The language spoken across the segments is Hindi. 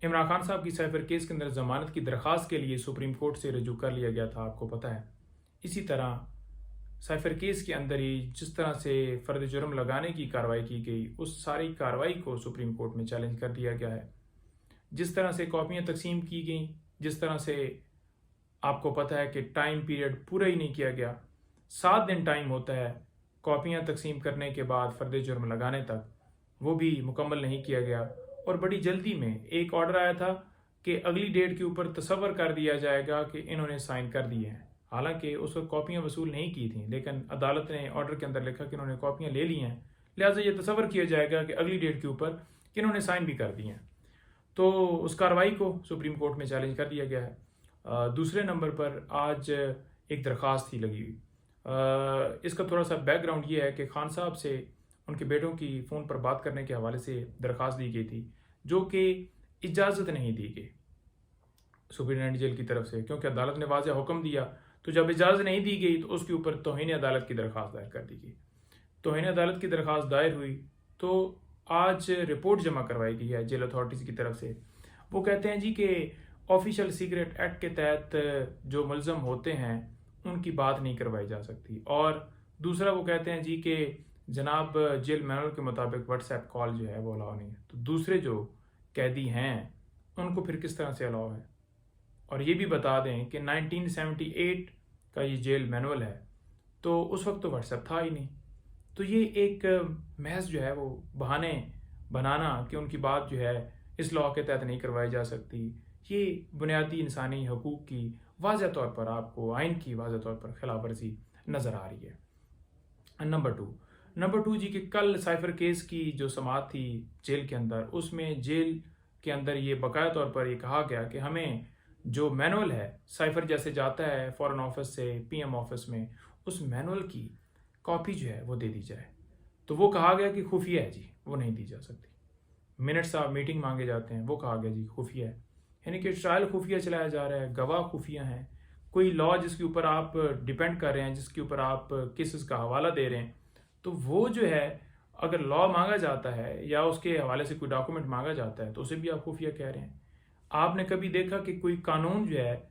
इमरान खान साहब की साइफर केस के अंदर जमानत की दरख्वास्त के लिए सुप्रीम कोर्ट से रजू कर लिया गया था, आपको पता है। इसी तरह साइफर केस के अंदर ही जिस तरह से फ़र्द जुर्म लगाने की कार्रवाई की गई, उस सारी कार्रवाई को सुप्रीम कोर्ट में चैलेंज कर दिया गया है। जिस तरह से कॉपियाँ तकसीम की गई, जिस तरह से आपको पता है कि टाइम पीरियड पूरा ही नहीं किया गया, 7 दिन टाइम होता है कॉपियाँ तकसीम करने के बाद फ़र्द जुर्म लगाने तक, वो भी मुकम्मल नहीं किया गया। और बड़ी जल्दी में एक ऑर्डर आया था कि अगली डेट के ऊपर तसव्वुर कर दिया जाएगा कि इन्होंने साइन कर दिए हैं। हालांकि उस वक्त कॉपियाँ वसूल नहीं की थी, लेकिन अदालत ने ऑर्डर के अंदर लिखा कि इन्होंने कॉपियाँ ले ली हैं, लिहाजा ये तसव्वुर किया जाएगा कि अगली डेट के ऊपर कि इन्होंने साइन भी कर दिए हैं। तो उस कार्रवाई को सुप्रीम कोर्ट में चैलेंज कर दिया गया है। दूसरे नंबर पर आज एक दरख्वास्त थी लगी हुई। इसका थोड़ा सा बैकग्राउंड ये है कि खान साहब से उनके बेटों की फ़ोन पर बात करने के हवाले से दरख्वास्त दी गई थी, जो कि इजाज़त नहीं दी गई सुप्रीटेंडेंट जेल की तरफ से, क्योंकि अदालत ने वाज़ेह हुक्म दिया। तो जब इजाज़त नहीं दी गई तो उसके ऊपर तौहीन अदालत की दरख्वास्त दायर कर दी गई। तौहीन अदालत की दरख्वास्त दायर हुई तो आज रिपोर्ट जमा करवाई गई है जेल अथॉरिटीज़ की तरफ से। वो कहते हैं जी कि ऑफिशियल सीक्रेट एक्ट के तहत जो मुलज़म होते हैं उनकी बात नहीं करवाई जा सकती। और दूसरा वो कहते हैं जी कि जनाब जेल मैनुअल के मुताबिक व्हाट्सएप कॉल जो है वो अलाउ नहीं है। तो दूसरे जो कैदी हैं उनको फिर किस तरह से अलाउ है। और ये भी बता दें कि 1978 का ये जेल मैनुअल है, तो उस वक्त तो व्हाट्सएप था ही नहीं। तो ये एक महज जो है वो बहाने बनाना कि उनकी बात जो है इस लॉ के तहत नहीं करवाई जा सकती, ये बुनियादी इंसानी हकूक़ की वाज़ह तौर पर, आपको आइन की वाज़ह तौर पर खिलाफ वर्जी नज़र आ रही है। नंबर टू जी कि कल साइफर केस की जो समाअत थी जेल के अंदर, उसमें जेल के अंदर ये बकाया तौर पर ये कहा गया कि हमें जो मैनुअल है साइफर जैसे जाता है फॉरेन ऑफिस से पीएम ऑफिस में, उस मैनुअल की कॉपी जो है वो दे दी जाए। तो वो कहा गया कि खुफिया है जी, वो नहीं दी जा सकती। मिनट्स ऑफ मीटिंग मांगे जाते हैं, वो कहा गया जी खुफिया है। यानी कि ट्रायल खुफिया चलाया जा रहा है, गवाह खुफिया हैं। कोई लॉ जिसके ऊपर आप डिपेंड कर रहे हैं, जिसके ऊपर आप केसेस का हवाला दे रहे हैं, तो वो जो है अगर लॉ मांगा जाता है या उसके हवाले से कोई डॉक्यूमेंट मांगा जाता है तो उसे भी आप खुफिया कह रहे हैं। आपने कभी देखा कि कोई कानून जो है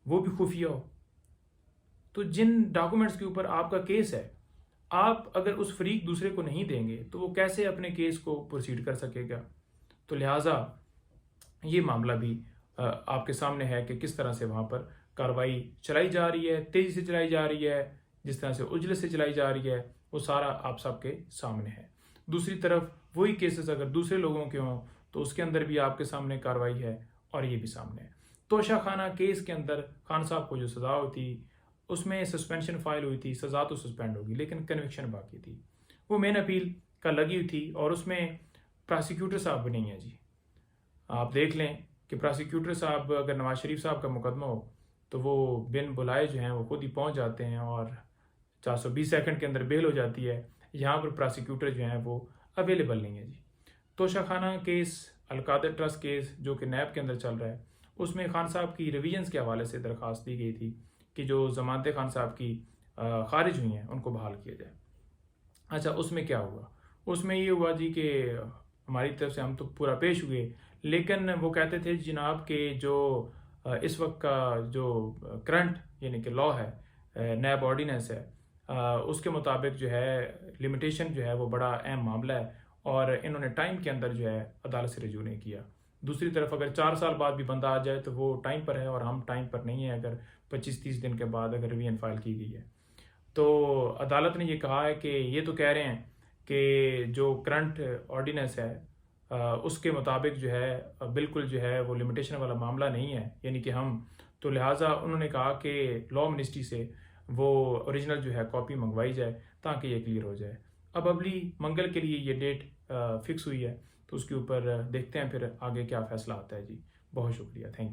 वो भी खुफिया हो? तो जिन डॉक्यूमेंट्स के ऊपर आपका केस है, आप अगर उस फरीक दूसरे को नहीं देंगे तो वो कैसे अपने केस को प्रोसीड कर सकेगा। तो लिहाजा ये मामला भी आपके सामने है कि किस तरह से वहाँ पर कार्रवाई चलाई जा रही है, तेज़ी से चलाई जा रही है, जिस तरह से उजले से चलाई जा रही है, वो सारा आप सबके सामने है। दूसरी तरफ वही केसेस अगर दूसरे लोगों के हों तो उसके अंदर भी आपके सामने कार्रवाई है और ये भी सामने है। तोशा खाना केस के अंदर खान साहब को जो सज़ा हुई थी उसमें सस्पेंशन फाइल हुई थी, सज़ा तो सस्पेंड होगी लेकिन कन्विक्शन बाकी थी। वो मेन अपील का लगी हुई थी और उसमें प्रोसिक्यूटर साहब भी नहीं है जी। आप देख लें कि प्रोसिक्यूटर साहब, अगर नवाज शरीफ साहब का मुकदमा हो तो वो बिन बुलाए जो हैं वो खुद ही पहुंच जाते हैं और 420 सेकंड के अंदर बेल हो जाती है। यहाँ पर प्रोसिक्यूटर जो हैं वो अवेलेबल नहीं है जी। तोशा खाना केस, अलकादर ट्रस्ट केस जो कि नैब के अंदर चल रहा है, उसमें खान साहब की रिविजन्स के हवाले से दरख्वास्त दी गई थी कि जो ज़मानतें खान साहब की खारिज हुई हैं उनको बहाल किया जाए। अच्छा, उसमें क्या हुआ? उसमें ये हुआ जी कि हमारी तरफ से हम तो पूरा पेश हुए, लेकिन वो कहते थे जनाब के जो इस वक्त का जो करंट यानी कि लॉ है, नैब ऑर्डिनेंस है, उसके मुताबिक जो है लिमिटेशन जो है वो बड़ा अहम मामला है और इन्होंने टाइम के अंदर जो है अदालत से रजू नहीं किया। दूसरी तरफ अगर 4 साल बाद भी बंदा आ जाए तो वो टाइम पर है और हम टाइम पर नहीं है अगर 25-30 दिन के बाद अगर रिवीजन फाइल की गई है। तो अदालत ने ये कहा है कि ये तो कह रहे हैं कि जो करंट ऑर्डिनेंस है उसके मुताबिक जो है बिल्कुल जो है वो लिमिटेशन वाला मामला नहीं है, यानी कि हम तो लिहाजा उन्होंने कहा कि लॉ मिनिस्ट्री से वो ओरिजिनल जो है कॉपी मंगवाई जाए ताकि ये क्लियर हो जाए। अब अगली मंगल के लिए ये डेट फिक्स हुई है, तो उसके ऊपर देखते हैं फिर आगे क्या फ़ैसला आता है जी। बहुत शुक्रिया, थैंक यू।